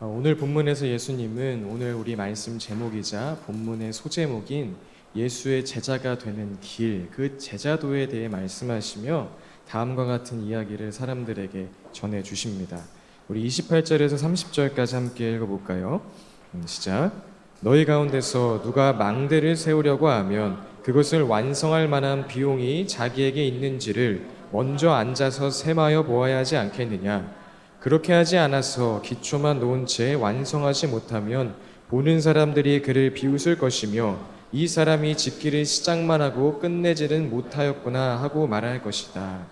오늘 본문에서 예수님은 오늘 우리 말씀 제목이자 본문의 소제목인 예수의 제자가 되는 길, 그 제자도에 대해 말씀하시며 다음과 같은 이야기를 사람들에게 전해주십니다. 우리 28절에서 30절까지 함께 읽어볼까요? 시작. 너희 가운데서 누가 망대를 세우려고 하면 그것을 완성할 만한 비용이 자기에게 있는지를 먼저 앉아서 셈하여 보아야 하지 않겠느냐? 그렇게 하지 않아서 기초만 놓은 채 완성하지 못하면 보는 사람들이 그를 비웃을 것이며 이 사람이 짓기를 시작만 하고 끝내지는 못하였구나 하고 말할 것이다.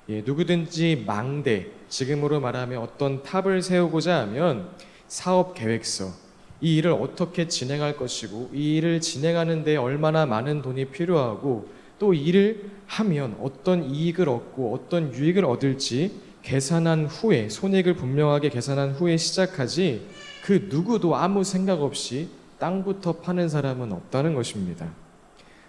누구든지 망대, 지금으로 말하면 어떤 탑을 세우고자 하면 사업 계획서, 이 일을 어떻게 진행할 것이고 이 일을 진행하는 데 얼마나 많은 돈이 필요하고 또 일을 하면 어떤 이익을 얻고 어떤 유익을 얻을지 계산한 후에, 손익을 분명하게 계산한 후에 시작하지 그 누구도 아무 생각 없이 땅부터 파는 사람은 없다는 것입니다.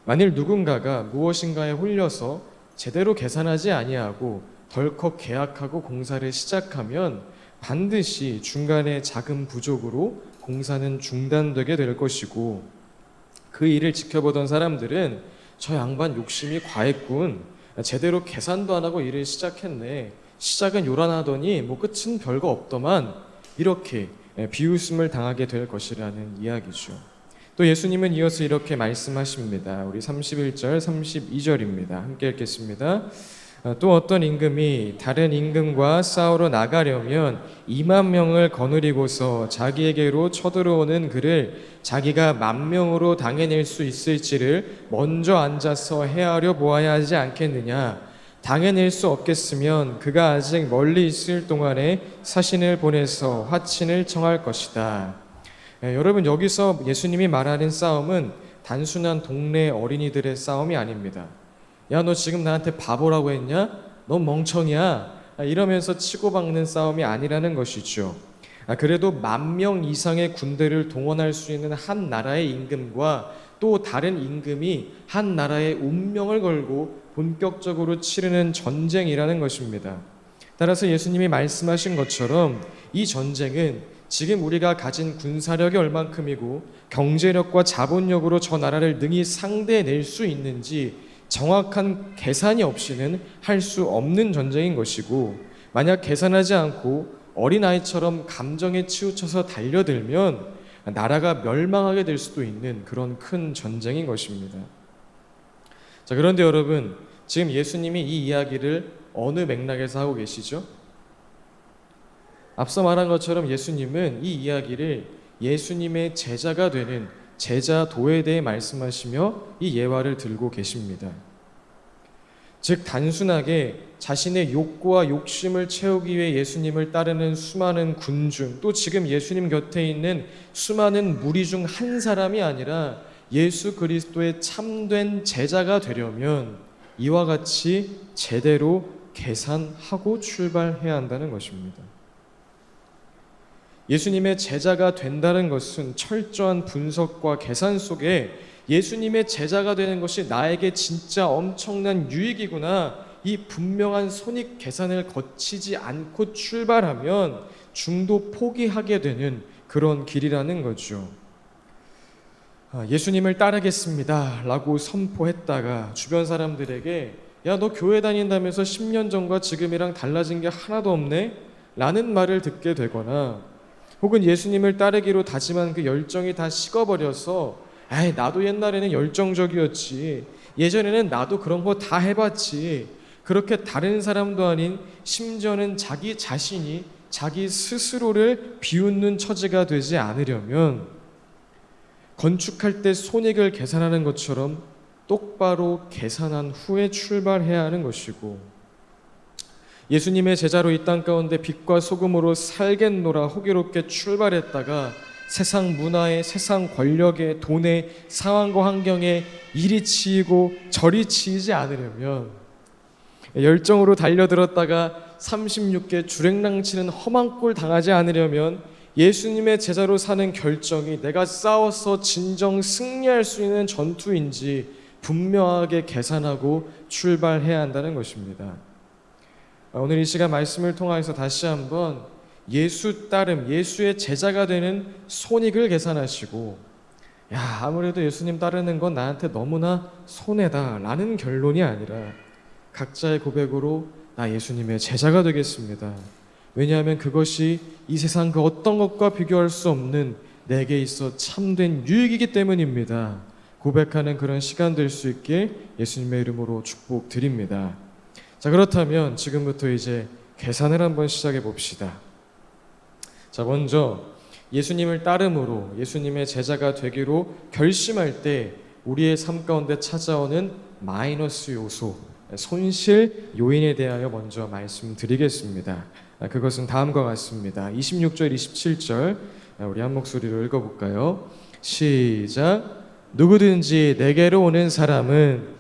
만일 누군가가 무엇인가에 홀려서 제대로 계산하지 아니하고 덜컥 계약하고 공사를 시작하면 반드시 중간에 자금 부족으로 공사는 중단되게 될 것이고, 그 일을 지켜보던 사람들은 저 양반 욕심이 과했군, 제대로 계산도 안 하고 일을 시작했네, 시작은 요란하더니 뭐 끝은 별거 없더만, 이렇게 비웃음을 당하게 될 것이라는 이야기죠. 또 예수님은 이어서 이렇게 말씀하십니다. 우리 31절 32절입니다. 함께 읽겠습니다. 또 어떤 임금이 다른 임금과 싸우러 나가려면 2만 명을 거느리고서 자기에게로 쳐들어오는 그를 자기가 10,000명으로 당해낼 수 있을지를 먼저 앉아서 헤아려 보아야 하지 않겠느냐? 당해낼 수 없겠으면 그가 아직 멀리 있을 동안에 사신을 보내서 화친을 청할 것이다. 여러분, 여기서 예수님이 말하는 싸움은 단순한 동네 어린이들의 싸움이 아닙니다. 야, 너 지금 나한테 바보라고 했냐? 너 멍청이야? 이러면서 치고받는 싸움이 아니라는 것이죠. 그래도 10,000명 이상의 군대를 동원할 수 있는 한 나라의 임금과 또 다른 임금이 한 나라의 운명을 걸고 본격적으로 치르는 전쟁이라는 것입니다. 따라서 예수님이 말씀하신 것처럼 이 전쟁은 지금 우리가 가진 군사력이 얼만큼이고 경제력과 자본력으로 저 나라를 능히 상대해낼 수 있는지 정확한 계산이 없이는 할 수 없는 전쟁인 것이고, 만약 계산하지 않고 어린아이처럼 감정에 치우쳐서 달려들면 나라가 멸망하게 될 수도 있는 그런 큰 전쟁인 것입니다. 자, 그런데 여러분, 지금 예수님이 이 이야기를 어느 맥락에서 하고 계시죠? 앞서 말한 것처럼 예수님은 이 이야기를 예수님의 제자가 되는 제자도에 대해 말씀하시며 이 예화를 들고 계십니다. 즉, 단순하게 자신의 욕구와 욕심을 채우기 위해 예수님을 따르는 수많은 군중, 또 지금 예수님 곁에 있는 수많은 무리 중 한 사람이 아니라 예수 그리스도의 참된 제자가 되려면 이와 같이 제대로 계산하고 출발해야 한다는 것입니다. 예수님의 제자가 된다는 것은 철저한 분석과 계산 속에 예수님의 제자가 되는 것이 나에게 진짜 엄청난 유익이구나, 이 분명한 손익 계산을 거치지 않고 출발하면 중도 포기하게 되는 그런 길이라는 거죠. 예수님을 따르겠습니다 라고 선포했다가 주변 사람들에게 야, 너 교회 다닌다면서 10년 전과 지금이랑 달라진 게 하나도 없네? 라는 말을 듣게 되거나, 혹은 예수님을 따르기로 다짐한 그 열정이 다 식어버려서 에이, 나도 옛날에는 열정적이었지, 예전에는 나도 그런 거 다 해봤지, 그렇게 다른 사람도 아닌 심지어는 자기 자신이 자기 스스로를 비웃는 처지가 되지 않으려면 건축할 때 손익을 계산하는 것처럼 똑바로 계산한 후에 출발해야 하는 것이고, 예수님의 제자로 이 땅 가운데 빛과 소금으로 살겠노라 호기롭게 출발했다가 세상 문화에, 세상 권력에, 돈에, 상황과 환경에 이리 치이고 저리 치이지 않으려면, 열정으로 달려들었다가 36개 주랭랑치는 험한 꼴 당하지 않으려면 예수님의 제자로 사는 결정이 내가 싸워서 진정 승리할 수 있는 전투인지 분명하게 계산하고 출발해야 한다는 것입니다. 오늘 이 시간 말씀을 통해서 다시 한번 예수 따름, 예수의 제자가 되는 손익을 계산하시고, 야, 아무래도 예수님 따르는 건 나한테 너무나 손해다라는 결론이 아니라 각자의 고백으로 나 예수님의 제자가 되겠습니다. 왜냐하면 그것이 이 세상 그 어떤 것과 비교할 수 없는 내게 있어 참된 유익이기 때문입니다. 고백하는 그런 시간 될 수 있게 예수님의 이름으로 축복드립니다. 자, 그렇다면 지금부터 이제 계산을 한번 시작해 봅시다. 자, 먼저 예수님을 따름으로 예수님의 제자가 되기로 결심할 때 우리의 삶 가운데 찾아오는 마이너스 요소, 손실 요인에 대하여 먼저 말씀드리겠습니다. 그것은 다음과 같습니다. 26절, 27절 우리 한 목소리로 읽어볼까요? 시작. 누구든지 내게로 오는 사람은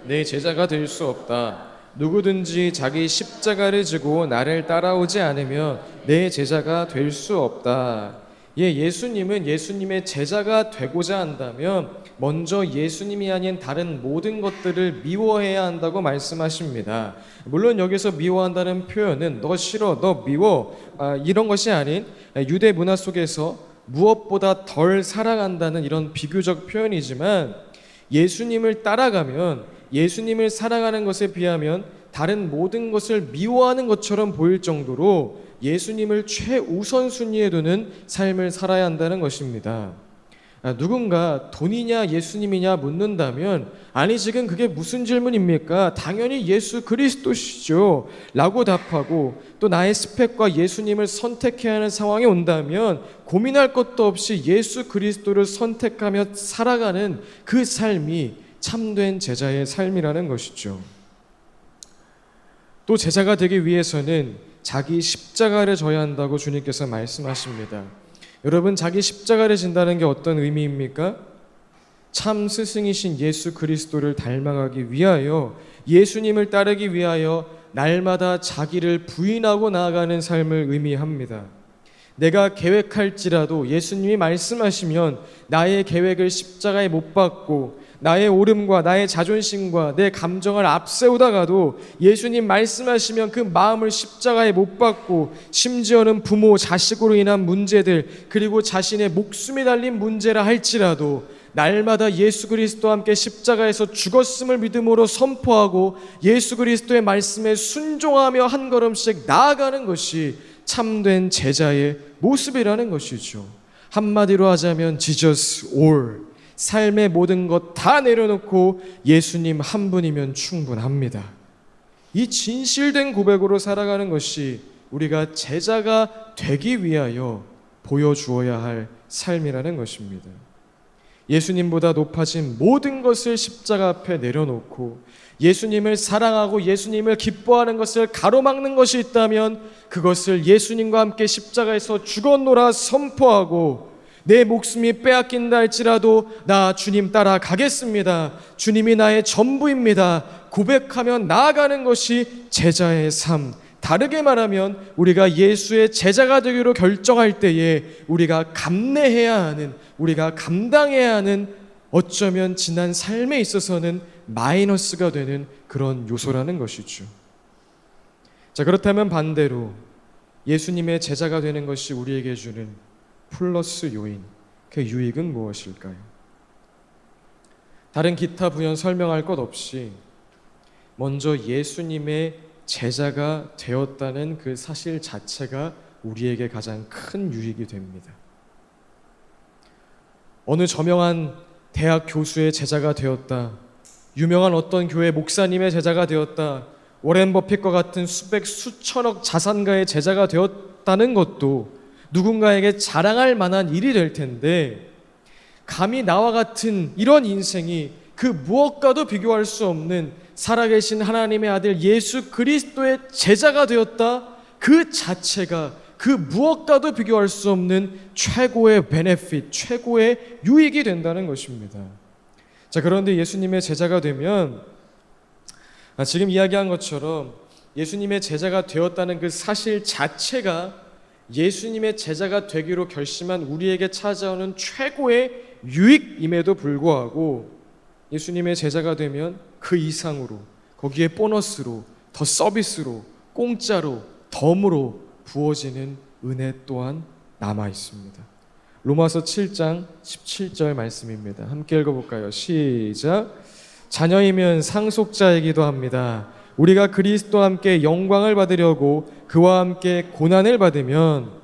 내 제자가 될 수 없다. 누구든지 자기 십자가를 지고 나를 따라오지 않으면 내 제자가 될 수 없다. 예수님은 예수님의 제자가 되고자 한다면 먼저 예수님이 아닌 다른 모든 것들을 미워해야 한다고 말씀하십니다. 물론 여기서 미워한다는 표현은 너 싫어, 너 미워 이런 것이 아닌 유대 문화 속에서 무엇보다 덜 사랑한다는 이런 비교적 표현이지만, 예수님을 따라가면 예수님을 사랑하는 것에 비하면 다른 모든 것을 미워하는 것처럼 보일 정도로 예수님을 최우선순위에 두는 삶을 살아야 한다는 것입니다. 누군가 돈이냐 예수님이냐 묻는다면, 아니 지금 그게 무슨 질문입니까? 당연히 예수 그리스도시죠 라고 답하고, 또 나의 스펙과 예수님을 선택해야 하는 상황이 온다면 고민할 것도 없이 예수 그리스도를 선택하며 살아가는 그 삶이 참된 제자의 삶이라는 것이죠. 또 제자가 되기 위해서는 자기 십자가를 져야 한다고 주님께서 말씀하십니다. 여러분, 자기 십자가를 진다는 게 어떤 의미입니까? 참 스승이신 예수 그리스도를 닮아가기 위하여, 예수님을 따르기 위하여 날마다 자기를 부인하고 나아가는 삶을 의미합니다. 내가 계획할지라도 예수님이 말씀하시면 나의 계획을 십자가에 못 박고 나의 오름과 나의 자존심과 내 감정을 앞세우다가도 예수님 말씀하시면 그 마음을 십자가에 못 박고, 심지어는 부모, 자식으로 인한 문제들, 그리고 자신의 목숨이 달린 문제라 할지라도 날마다 예수 그리스도와 함께 십자가에서 죽었음을 믿음으로 선포하고 예수 그리스도의 말씀에 순종하며 한 걸음씩 나아가는 것이 참된 제자의 모습이라는 것이죠. 한마디로 하자면 Jesus all, 삶의 모든 것 다 내려놓고 예수님 한 분이면 충분합니다. 이 진실된 고백으로 살아가는 것이 우리가 제자가 되기 위하여 보여주어야 할 삶이라는 것입니다. 예수님보다 높아진 모든 것을 십자가 앞에 내려놓고 예수님을 사랑하고 예수님을 기뻐하는 것을 가로막는 것이 있다면 그것을 예수님과 함께 십자가에서 죽었노라 선포하고, 내 목숨이 빼앗긴다 할지라도 나 주님 따라 가겠습니다, 주님이 나의 전부입니다 고백하며 나아가는 것이 제자의 삶. 다르게 말하면 우리가 예수의 제자가 되기로 결정할 때에 우리가 감내해야 하는, 우리가 감당해야 하는, 어쩌면 지난 삶에 있어서는 마이너스가 되는 그런 요소라는 것이죠. 자, 그렇다면 반대로 예수님의 제자가 되는 것이 우리에게 주는 플러스 요인, 그 유익은 무엇일까요? 다른 기타 부연 설명할 것 없이 먼저 예수님의 제자가 되었다는 그 사실 자체가 우리에게 가장 큰 유익이 됩니다. 어느 저명한 대학 교수의 제자가 되었다, 유명한 어떤 교회 목사님의 제자가 되었다, 워렌 버핏과 같은 수백 수천억 자산가의 제자가 되었다는 것도 누군가에게 자랑할 만한 일이 될 텐데, 감히 나와 같은 이런 인생이 그 무엇과도 비교할 수 없는 살아계신 하나님의 아들 예수 그리스도의 제자가 되었다, 그 자체가 그 무엇과도 비교할 수 없는 최고의 베네핏, 최고의 유익이 된다는 것입니다. 자, 그런데 예수님의 제자가 되면 지금 이야기한 것처럼 예수님의 제자가 되었다는 그 사실 자체가 예수님의 제자가 되기로 결심한 우리에게 찾아오는 최고의 유익임에도 불구하고 예수님의 제자가 되면 그 이상으로, 거기에 보너스로, 더 서비스로, 공짜로, 덤으로 부어지는 은혜 또한 남아 있습니다. 로마서 7장 17절 말씀입니다. 함께 읽어볼까요? 시작. 자녀이면 상속자이기도 합니다. 우리가 그리스도와 함께 영광을 받으려고 그와 함께 고난을 받으면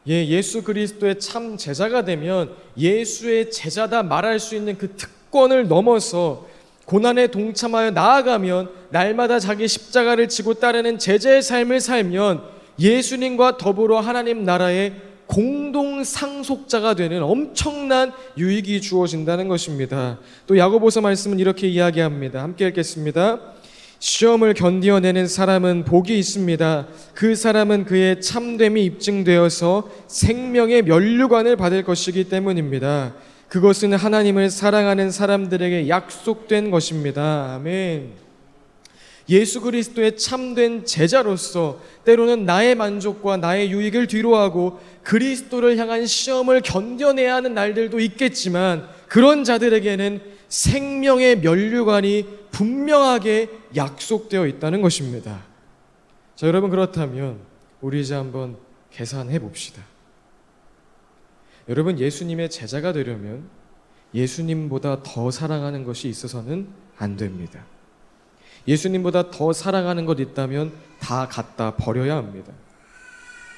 예수 그리스도의 참 제자가 되면 예수의 제자다 말할 수 있는 그 특권을 넘어서 고난에 동참하여 나아가면 날마다 자기 십자가를 지고 따르는 제자의 삶을 살면 예수님과 더불어 하나님 나라의 공동 상속자가 되는 엄청난 유익이 주어진다는 것입니다. 또 야고보서 말씀은 이렇게 이야기합니다. 함께 읽겠습니다. 시험을 견디어내는 사람은 복이 있습니다. 그 사람은 그의 참됨이 입증되어서 생명의 면류관을 받을 것이기 때문입니다. 그것은 하나님을 사랑하는 사람들에게 약속된 것입니다. 아멘. 예수 그리스도의 참된 제자로서 때로는 나의 만족과 나의 유익을 뒤로하고 그리스도를 향한 시험을 견뎌내야 하는 날들도 있겠지만 그런 자들에게는 생명의 면류관이 분명하게 약속되어 있다는 것입니다. 자, 여러분, 그렇다면 우리 이제 한번 계산해 봅시다. 여러분, 예수님의 제자가 되려면 예수님보다 더 사랑하는 것이 있어서는 안 됩니다. 예수님보다 더 사랑하는 것 있다면 다 갖다 버려야 합니다.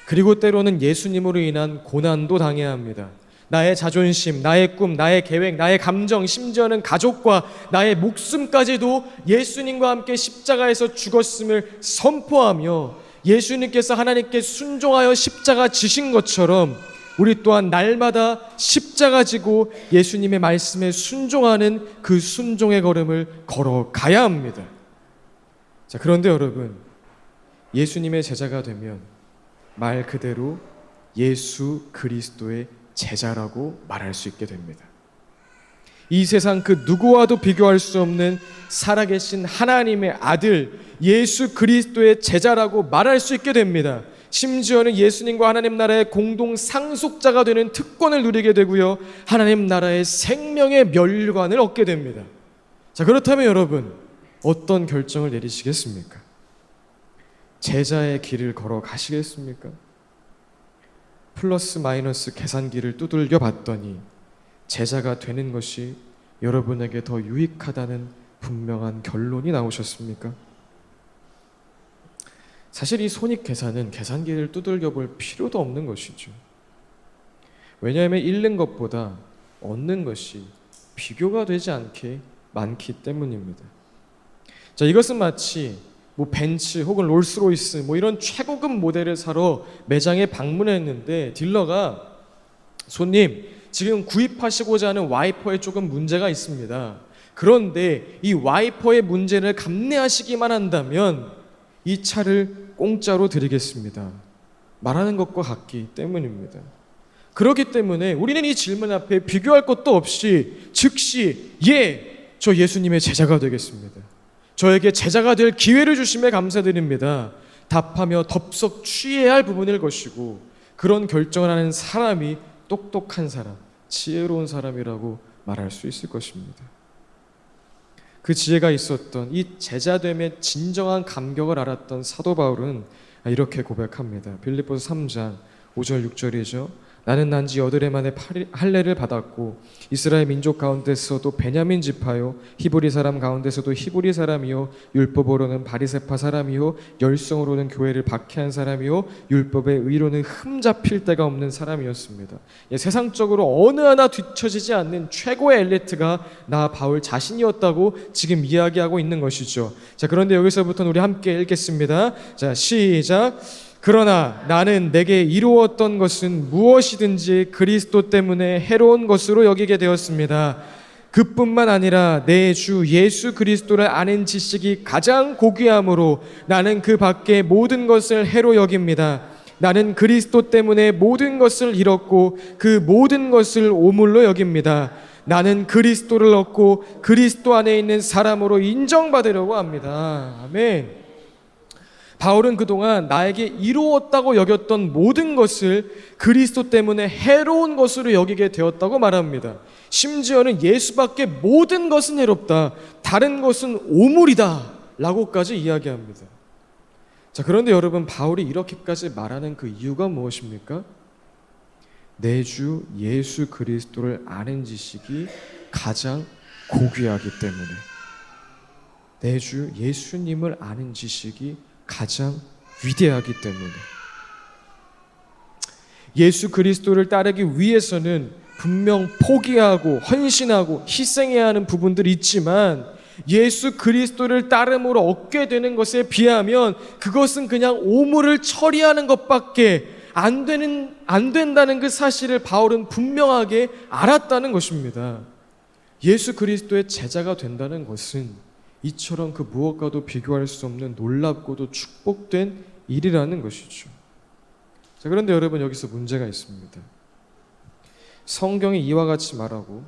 그리고 때로는 예수님으로 인한 고난도 당해야 합니다. 나의 자존심, 나의 꿈, 나의 계획, 나의 감정, 심지어는 가족과 나의 목숨까지도 예수님과 함께 십자가에서 죽었음을 선포하며 예수님께서 하나님께 순종하여 십자가 지신 것처럼 우리 또한 날마다 십자가 지고 예수님의 말씀에 순종하는 그 순종의 걸음을 걸어가야 합니다. 자, 그런데 여러분, 예수님의 제자가 되면 말 그대로 예수 그리스도의 제자라고 말할 수 있게 됩니다. 이 세상 그 누구와도 비교할 수 없는 살아계신 하나님의 아들 예수 그리스도의 제자라고 말할 수 있게 됩니다. 심지어는 예수님과 하나님 나라의 공동 상속자가 되는 특권을 누리게 되고요, 하나님 나라의 생명의 면류관을 얻게 됩니다. 자, 그렇다면 여러분, 어떤 결정을 내리시겠습니까? 제자의 길을 걸어 가시겠습니까? 플러스 마이너스 계산기를 두들겨 봤더니 제자가 되는 것이 여러분에게 더 유익하다는 분명한 결론이 나오셨습니까? 사실 이 손익 계산은 계산기를 두들겨 볼 필요도 없는 것이죠. 왜냐하면 잃는 것보다 얻는 것이 비교가 되지 않게 많기 때문입니다. 자, 이것은 마치 벤츠 혹은 롤스로이스 이런 최고급 모델을 사러 매장에 방문했는데 딜러가 손님, 지금 구입하시고자 하는 와이퍼에 조금 문제가 있습니다. 그런데 이 와이퍼의 문제를 감내하시기만 한다면 이 차를 공짜로 드리겠습니다. 말하는 것과 같기 때문입니다. 그렇기 때문에 우리는 이 질문 앞에 비교할 것도 없이 즉시 저 예수님의 제자가 되겠습니다. 저에게 제자가 될 기회를 주심에 감사드립니다. 답하며 덥석 취해야 할 부분일 것이고, 그런 결정을 하는 사람이 똑똑한 사람, 지혜로운 사람이라고 말할 수 있을 것입니다. 그 지혜가 있었던 이 제자됨의 진정한 감격을 알았던 사도 바울은 이렇게 고백합니다. 빌립보서 3장 5절 6절이죠. 나는 난지 8해 만에 할례를 받았고 이스라엘 민족 가운데서도 베냐민 지파요 히브리 사람 가운데서도 히브리 사람이요 율법으로는 바리새파 사람이요 열성으로는 교회를 박해한 사람이요 율법의 의로는 흠잡힐 데가 없는 사람이었습니다. 세상적으로 어느 하나 뒤처지지 않는 최고의 엘리트가 나 바울 자신이었다고 지금 이야기하고 있는 것이죠. 자, 그런데 여기서부터는 우리 함께 읽겠습니다. 자, 시작. 그러나 나는 내게 이루었던 것은 무엇이든지 그리스도 때문에 해로운 것으로 여기게 되었습니다. 그뿐만 아니라 내 주 예수 그리스도를 아는 지식이 가장 고귀함으로 나는 그 밖의 모든 것을 해로 여깁니다. 나는 그리스도 때문에 모든 것을 잃었고 그 모든 것을 오물로 여깁니다. 나는 그리스도를 얻고 그리스도 안에 있는 사람으로 인정받으려고 합니다. 아멘. 바울은 그동안 나에게 이루었다고 여겼던 모든 것을 그리스도 때문에 해로운 것으로 여기게 되었다고 말합니다. 심지어는 예수밖에 모든 것은 해롭다, 다른 것은 오물이다 라고까지 이야기합니다. 자, 그런데 여러분, 바울이 이렇게까지 말하는 그 이유가 무엇입니까? 내 주 예수 그리스도를 아는 지식이 가장 고귀하기 때문에, 내 주 예수님을 아는 지식이 가장 위대하기 때문에, 예수 그리스도를 따르기 위해서는 분명 포기하고 헌신하고 희생해야 하는 부분들이 있지만, 예수 그리스도를 따름으로 얻게 되는 것에 비하면 그것은 그냥 오물을 처리하는 것밖에 안 된다는 그 사실을 바울은 분명하게 알았다는 것입니다. 예수 그리스도의 제자가 된다는 것은 이처럼 그 무엇과도 비교할 수 없는 놀랍고도 축복된 일이라는 것이죠. 자, 그런데 여러분, 여기서 문제가 있습니다. 성경이 이와 같이 말하고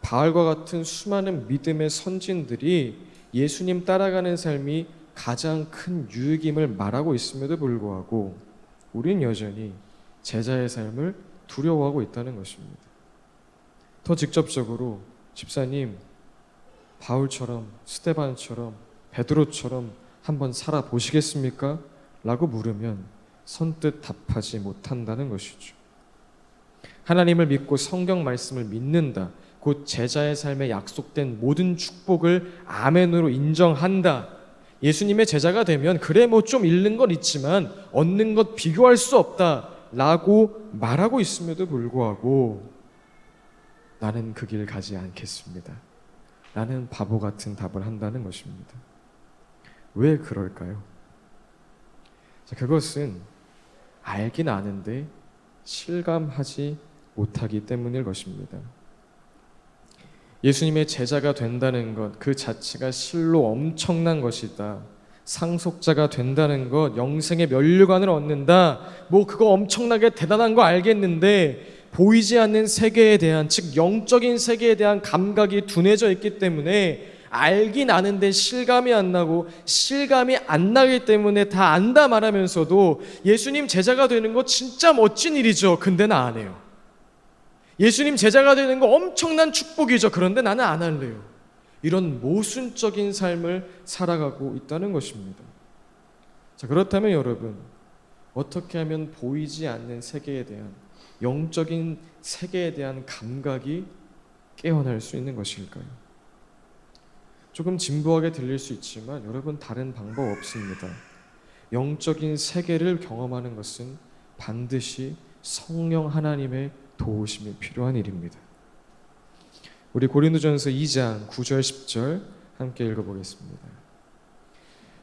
바울과 같은 수많은 믿음의 선진들이 예수님 따라가는 삶이 가장 큰 유익임을 말하고 있음에도 불구하고 우린 여전히 제자의 삶을 두려워하고 있다는 것입니다. 더 직접적으로, 집사님, 바울처럼, 스데반처럼, 베드로처럼 한번 살아보시겠습니까? 라고 물으면 선뜻 답하지 못한다는 것이죠. 하나님을 믿고 성경 말씀을 믿는다, 곧 제자의 삶에 약속된 모든 축복을 아멘으로 인정한다, 예수님의 제자가 되면 그래 뭐 좀 잃는 건 있지만 얻는 것 비교할 수 없다 라고 말하고 있음에도 불구하고 나는 그 길 가지 않겠습니다, 나는 바보 같은 답을 한다는 것입니다. 왜 그럴까요? 자, 그것은 알긴 아는데 실감하지 못하기 때문일 것입니다. 예수님의 제자가 된다는 것 그 자체가 실로 엄청난 것이다, 상속자가 된다는 것, 영생의 면류관을 얻는다, 뭐 그거 엄청나게 대단한 거 알겠는데 보이지 않는 세계에 대한, 즉 영적인 세계에 대한 감각이 둔해져 있기 때문에 알긴 아는데 실감이 안 나고, 실감이 안 나기 때문에 다 안다 말하면서도 예수님 제자가 되는 거 진짜 멋진 일이죠, 근데 나 안 해요. 예수님 제자가 되는 거 엄청난 축복이죠, 그런데 나는 안 할래요. 이런 모순적인 삶을 살아가고 있다는 것입니다. 자, 그렇다면 여러분, 어떻게 하면 보이지 않는 세계에 대한, 영적인 세계에 대한 감각이 깨어날 수 있는 것일까요? 조금 진부하게 들릴 수 있지만 여러분, 다른 방법 없습니다. 영적인 세계를 경험하는 것은 반드시 성령 하나님의 도우심이 필요한 일입니다. 우리 고린도전서 2장 9절 10절 함께 읽어보겠습니다.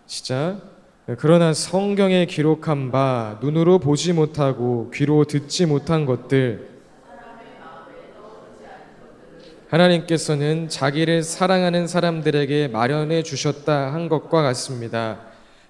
시작. 그러나 성경에 기록한 바 눈으로 보지 못하고 귀로 듣지 못한 것들, 하나님께서는 자기를 사랑하는 사람들에게 마련해 주셨다 한 것과 같습니다.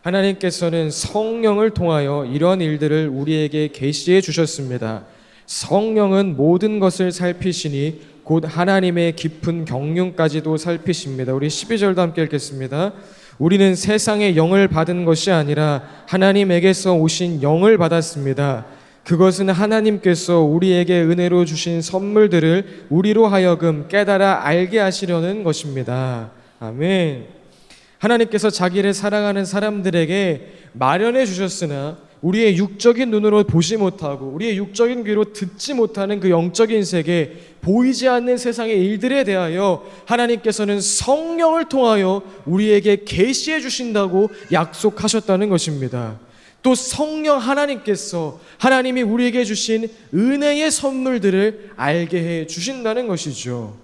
하나님께서는 성령을 통하여 이런 일들을 우리에게 계시해 주셨습니다. 성령은 모든 것을 살피시니 곧 하나님의 깊은 경륜까지도 살피십니다. 우리 12절도 함께 읽겠습니다. 우리는 세상의 영을 받은 것이 아니라 하나님에게서 오신 영을 받았습니다. 그것은 하나님께서 우리에게 은혜로 주신 선물들을 우리로 하여금 깨달아 알게 하시려는 것입니다. 아멘. 하나님께서 자기를 사랑하는 사람들에게 마련해 주셨으나 우리의 육적인 눈으로 보지 못하고 우리의 육적인 귀로 듣지 못하는 그 영적인 세계, 보이지 않는 세상의 일들에 대하여 하나님께서는 성령을 통하여 우리에게 계시해 주신다고 약속하셨다는 것입니다. 또 성령 하나님께서 하나님이 우리에게 주신 은혜의 선물들을 알게 해 주신다는 것이죠.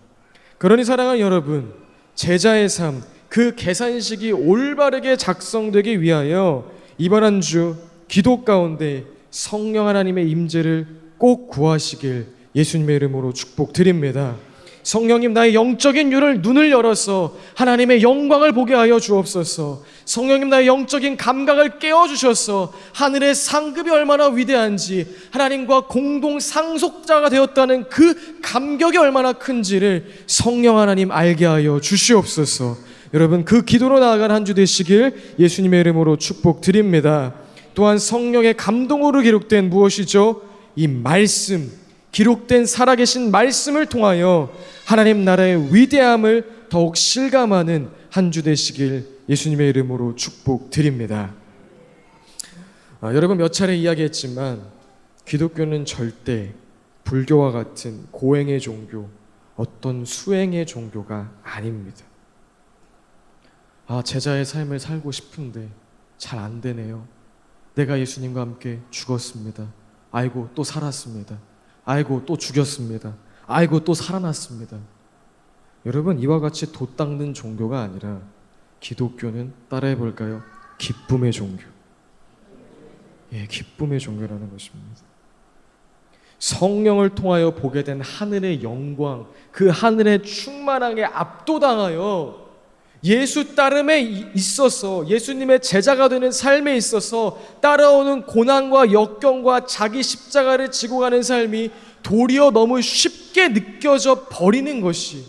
그러니 사랑하는 여러분, 제자의 삶, 그 계산식이 올바르게 작성되기 위하여 이번 한 주 기도 가운데 성령 하나님의 임재를 꼭 구하시길 예수님의 이름으로 축복드립니다. 성령님, 나의 영적인 눈을 열어서 하나님의 영광을 보게 하여 주옵소서. 성령님, 나의 영적인 감각을 깨워주셔서 하늘의 상급이 얼마나 위대한지, 하나님과 공동 상속자가 되었다는 그 감격이 얼마나 큰지를 성령 하나님 알게 하여 주시옵소서. 여러분, 그 기도로 나아간 한 주 되시길 예수님의 이름으로 축복드립니다. 또한 성령의 감동으로 기록된 무엇이죠? 이 말씀, 기록된 살아계신 말씀을 통하여 하나님 나라의 위대함을 더욱 실감하는 한 주 되시길 예수님의 이름으로 축복드립니다. 여러분, 몇 차례 이야기했지만 기독교는 절대 불교와 같은 고행의 종교, 어떤 수행의 종교가 아닙니다. 제자의 삶을 살고 싶은데 잘 안 되네요. 내가 예수님과 함께 죽었습니다. 아이고 또 살았습니다. 아이고 또 죽였습니다. 아이고 또 살아났습니다. 여러분, 이와 같이 돛 닦는 종교가 아니라 기독교는 따라해 볼까요? 기쁨의 종교. 기쁨의 종교라는 것입니다. 성령을 통하여 보게 된 하늘의 영광, 그 하늘의 충만함에 압도당하여 예수 따름에 있어서, 예수님의 제자가 되는 삶에 있어서 따라오는 고난과 역경과 자기 십자가를 지고 가는 삶이 도리어 너무 쉽게 느껴져 버리는 것이,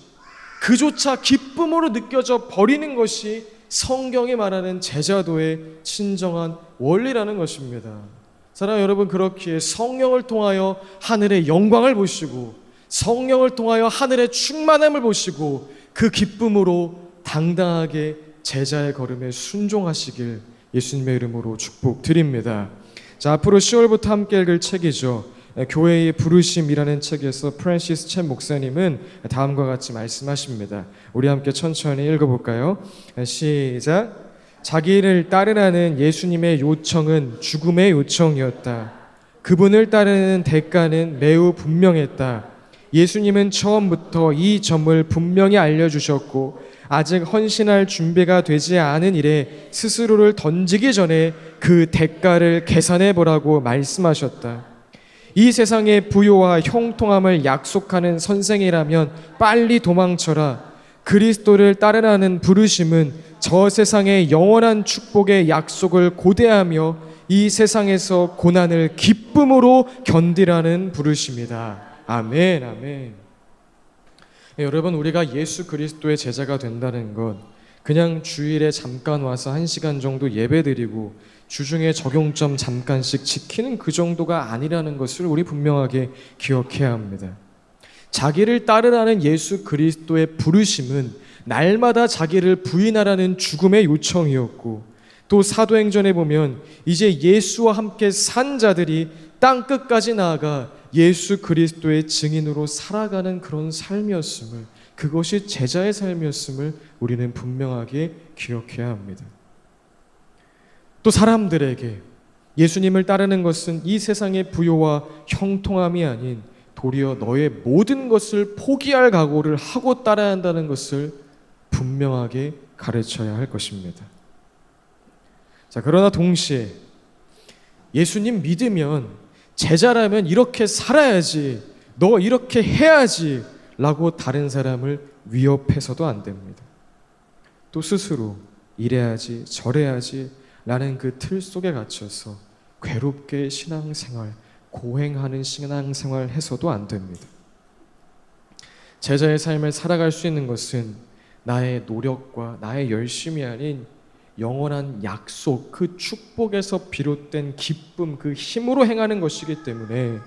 그조차 기쁨으로 느껴져 버리는 것이 성경이 말하는 제자도의 진정한 원리라는 것입니다. 사랑하는 여러분, 그렇기에 성령을 통하여 하늘의 영광을 보시고 성령을 통하여 하늘의 충만함을 보시고 그 기쁨으로 당당하게 제자의 걸음에 순종하시길 예수님의 이름으로 축복드립니다. 자, 앞으로 10월부터 함께 읽을 책이죠. 교회의 부르심이라는 책에서 프랜시스 챗 목사님은 다음과 같이 말씀하십니다. 우리 함께 천천히 읽어볼까요? 시작. 자기를 따르라는 예수님의 요청은 죽음의 요청이었다. 그분을 따르는 대가는 매우 분명했다. 예수님은 처음부터 이 점을 분명히 알려주셨고 아직 헌신할 준비가 되지 않은 일에 스스로를 던지기 전에 그 대가를 계산해 보라고 말씀하셨다. 이 세상의 부요와 형통함을 약속하는 선생이라면 빨리 도망쳐라. 그리스도를 따르라는 부르심은 저 세상의 영원한 축복의 약속을 고대하며 이 세상에서 고난을 기쁨으로 견디라는 부르심이다. 아멘, 아멘. 여러분, 우리가 예수 그리스도의 제자가 된다는 것, 그냥 주일에 잠깐 와서 1시간 정도 예배드리고 주중에 적용점 잠깐씩 지키는 그 정도가 아니라는 것을 우리 분명하게 기억해야 합니다. 자기를 따르라는 예수 그리스도의 부르심은 날마다 자기를 부인하라는 죽음의 요청이었고, 또 사도행전에 보면 이제 예수와 함께 산 자들이 땅 끝까지 나아가 예수 그리스도의 증인으로 살아가는 그런 삶이었음을, 그것이 제자의 삶이었음을 우리는 분명하게 기억해야 합니다. 또 사람들에게 예수님을 따르는 것은 이 세상의 부요와 형통함이 아닌 도리어 너의 모든 것을 포기할 각오를 하고 따라야 한다는 것을 분명하게 가르쳐야 할 것입니다. 자, 그러나 동시에 예수님 믿으면, 제자라면 이렇게 살아야지, 너 이렇게 해야지 라고 다른 사람을 위협해서도 안 됩니다. 또 스스로 이래야지 저래야지 라는 그 틀 속에 갇혀서 괴롭게 신앙생활, 고행하는 신앙생활 해서도 안 됩니다. 제자의 삶을 살아갈 수 있는 것은 나의 노력과 나의 열심이 아닌 영원한 약속, 그 축복에서 비롯된 기쁨, 그 힘으로 행하는 것이기 때문에,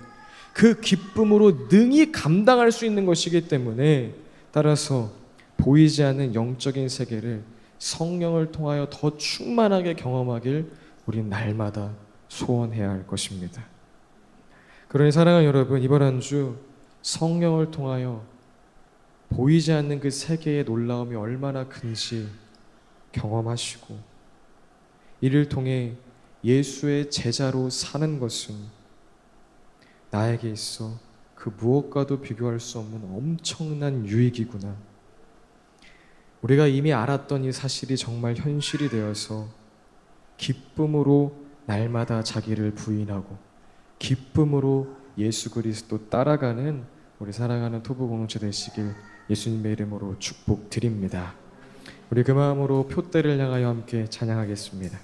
그 기쁨으로 능히 감당할 수 있는 것이기 때문에, 따라서 보이지 않는 영적인 세계를 성령을 통하여 더 충만하게 경험하길 우린 날마다 소원해야 할 것입니다. 그러니 사랑하는 여러분, 이번 한 주 성령을 통하여 보이지 않는 그 세계의 놀라움이 얼마나 큰지 경험하시고, 이를 통해 예수의 제자로 사는 것은 나에게 있어 그 무엇과도 비교할 수 없는 엄청난 유익이구나. 우리가 이미 알았던 이 사실이 정말 현실이 되어서 기쁨으로 날마다 자기를 부인하고 기쁨으로 예수 그리스도 따라가는 우리 사랑하는 토부 공동체 되시길 예수님의 이름으로 축복드립니다. 우리 그 마음으로 표대를 향하여 함께 찬양하겠습니다.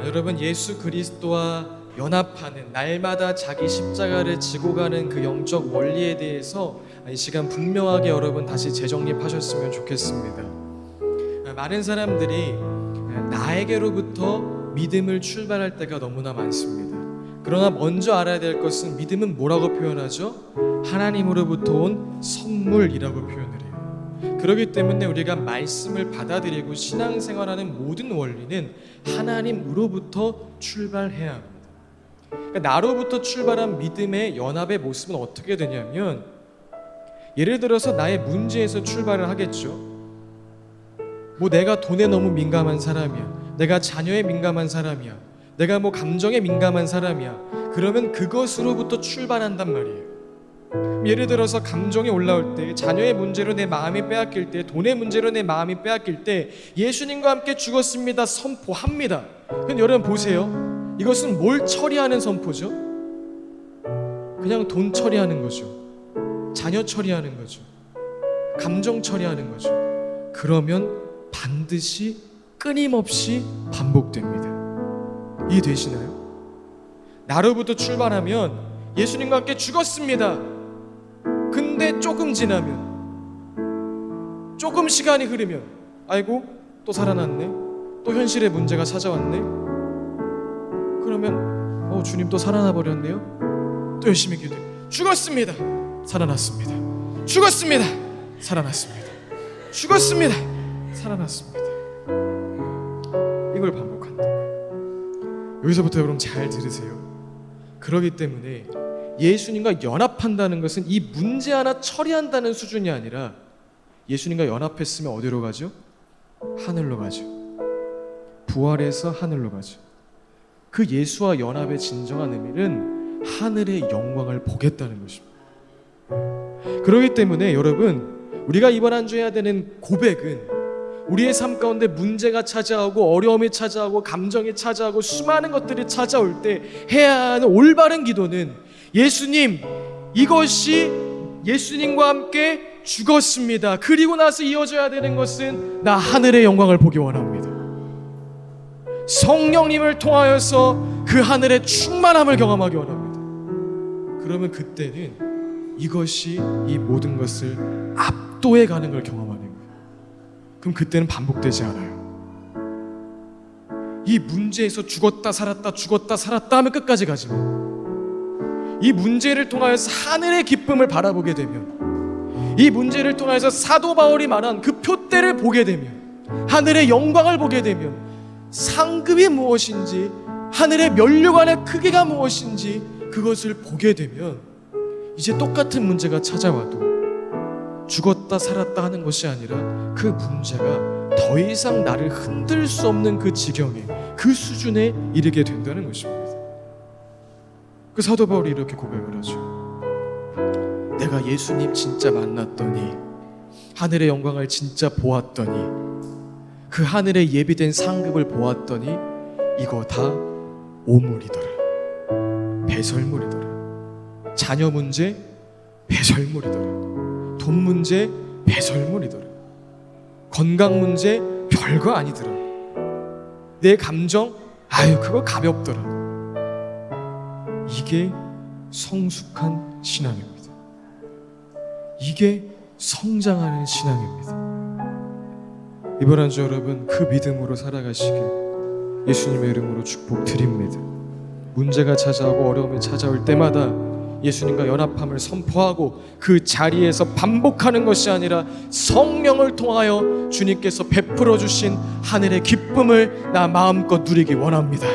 여러분, 예수 그리스도와 연합하는, 날마다 자기 십자가를 지고 가는 그 영적 원리에 대해서 이 시간 분명하게 여러분 다시 재정립하셨으면 좋겠습니다. 많은 사람들이 나에게로부터 믿음을 출발할 때가 너무나 많습니다. 그러나 먼저 알아야 될 것은 믿음은 뭐라고 표현하죠? 하나님으로부터 온 선물이라고 표현을 해요. 그렇기 때문에 우리가 말씀을 받아들이고 신앙생활하는 모든 원리는 하나님으로부터 출발해야 합니다. 그러니까 나로부터 출발한 믿음의 연합의 모습은 어떻게 되냐면, 예를 들어서 나의 문제에서 출발을 하겠죠. 뭐 내가 돈에 너무 민감한 사람이야, 내가 자녀에 민감한 사람이야, 내가 뭐 감정에 민감한 사람이야. 그러면 그것으로부터 출발한단 말이에요. 예를 들어서 감정이 올라올 때, 자녀의 문제로 내 마음이 빼앗길 때, 돈의 문제로 내 마음이 빼앗길 때 예수님과 함께 죽었습니다 선포합니다. 그럼 여러분 보세요. 이것은 뭘 처리하는 선포죠? 그냥 돈 처리하는 거죠. 자녀 처리하는 거죠. 감정 처리하는 거죠. 그러면 반드시 끊임없이 반복됩니다. 이해되시나요? 나로부터 출발하면 예수님과 함께 죽었습니다. 근데 조금 지나면, 조금 시간이 흐르면, 아이고 또 살아났네, 또 현실의 문제가 찾아왔네. 그러면 주님 또 살아나 버렸네요. 또 열심히 기도해. 죽었습니다. 살아났습니다. 죽었습니다. 살아났습니다. 죽었습니다. 살아났습니다. 이걸 반복한다. 여기서부터 여러분 잘 들으세요. 그렇기 때문에 예수님과 연합한다는 것은 이 문제 하나 처리한다는 수준이 아니라, 예수님과 연합했으면 어디로 가죠? 하늘로 가죠. 부활해서 하늘로 가죠. 그 예수와 연합의 진정한 의미는 하늘의 영광을 보겠다는 것입니다. 그렇기 때문에 여러분, 우리가 이번 한 주 해야 되는 고백은, 우리의 삶 가운데 문제가 찾아오고 어려움이 찾아오고 감정이 찾아오고 수많은 것들이 찾아올 때 해야 하는 올바른 기도는, 예수님, 이것이 예수님과 함께 죽었습니다. 그리고 나서 이어져야 되는 것은, 나 하늘의 영광을 보기 원합니다. 성령님을 통하여서 그 하늘의 충만함을 경험하기 원합니다. 그러면 그때는 이것이 이 모든 것을 압도해 가는 걸 경험하는 거예요. 그럼 그때는 반복되지 않아요. 이 문제에서 죽었다 살았다 죽었다 살았다 하면 끝까지 가지만, 이 문제를 통하여서 하늘의 기쁨을 바라보게 되면, 이 문제를 통해서 사도 바울이 말한 그 표대를 보게 되면, 하늘의 영광을 보게 되면, 상급이 무엇인지, 하늘의 면류관의 크기가 무엇인지 그것을 보게 되면, 이제 똑같은 문제가 찾아와도 죽었다 살았다 하는 것이 아니라 그 문제가 더 이상 나를 흔들 수 없는 그 지경에, 그 수준에 이르게 된다는 것입니다. 그 사도 바울이 이렇게 고백을 하죠. 내가 예수님 진짜 만났더니, 하늘의 영광을 진짜 보았더니, 그 하늘에 예비된 상급을 보았더니 이거 다 오물이더라, 배설물이더라. 자녀 문제 배설물이더라, 돈 문제 배설물이더라, 건강 문제 별거 아니더라, 내 감정 그거 가볍더라. 이게 성숙한 신앙입니다. 이게 성장하는 신앙입니다. 이번 한 주 여러분 그 믿음으로 살아가시길 예수님의 이름으로 축복드립니다. 문제가 찾아오고 어려움이 찾아올 때마다 예수님과 연합함을 선포하고 그 자리에서 반복하는 것이 아니라, 성령을 통하여 주님께서 베풀어 주신 하늘의 기쁨을 나 마음껏 누리기 원합니다.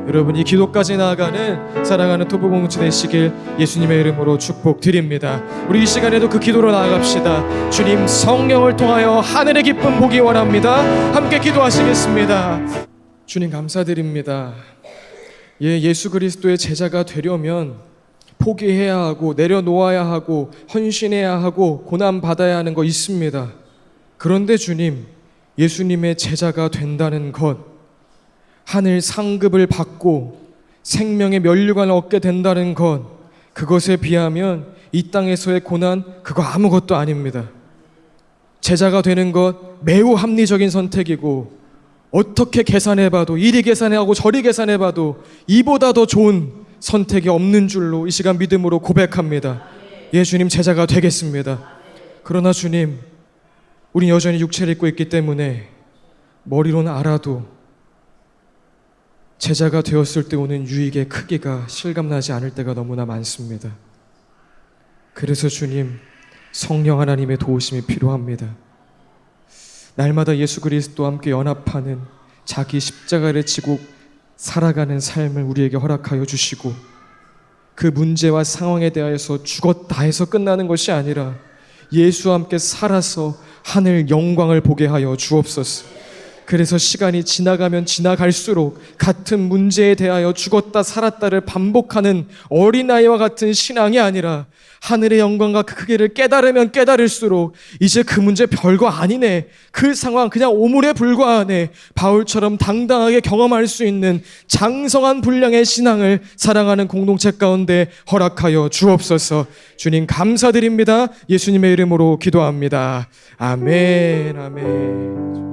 여러분, 이 기도까지 나아가는 사랑하는 토부공동체 되시길 예수님의 이름으로 축복드립니다. 우리 이 시간에도 그 기도로 나아갑시다. 주님, 성령을 통하여 하늘의 기쁨 보기 원합니다. 함께 기도하시겠습니다. 주님, 감사드립니다. 예수 그리스도의 제자가 되려면 포기해야 하고 내려놓아야 하고 헌신해야 하고 고난받아야 하는 거 있습니다. 그런데 주님, 예수님의 제자가 된다는 것, 하늘 상급을 받고 생명의 면류관을 얻게 된다는 것, 그것에 비하면 이 땅에서의 고난, 그거 아무것도 아닙니다. 제자가 되는 것 매우 합리적인 선택이고 어떻게 계산해봐도, 이리 계산하고 저리 계산해봐도 이보다 더 좋은 선택이 없는 줄로 이 시간 믿음으로 고백합니다. 예, 주님, 제자가 되겠습니다. 그러나 주님, 우린 여전히 육체를 입고 있기 때문에 머리로는 알아도 제자가 되었을 때 오는 유익의 크기가 실감나지 않을 때가 너무나 많습니다. 그래서 주님, 성령 하나님의 도우심이 필요합니다. 날마다 예수 그리스도와 함께 연합하는, 자기 십자가를 지고 살아가는 삶을 우리에게 허락하여 주시고, 그 문제와 상황에 대하여서 죽었다 해서 끝나는 것이 아니라 예수와 함께 살아서 하늘 영광을 보게 하여 주옵소서. 그래서 시간이 지나가면 지나갈수록 같은 문제에 대하여 죽었다 살았다를 반복하는 어린아이와 같은 신앙이 아니라 하늘의 영광과 그 크기를 깨달으면 깨달을수록 이제 그 문제 별거 아니네, 그 상황 그냥 오물에 불과하네, 바울처럼 당당하게 경험할 수 있는 장성한 분량의 신앙을 사랑하는 공동체 가운데 허락하여 주옵소서. 주님 감사드립니다. 예수님의 이름으로 기도합니다. 아멘. 아멘.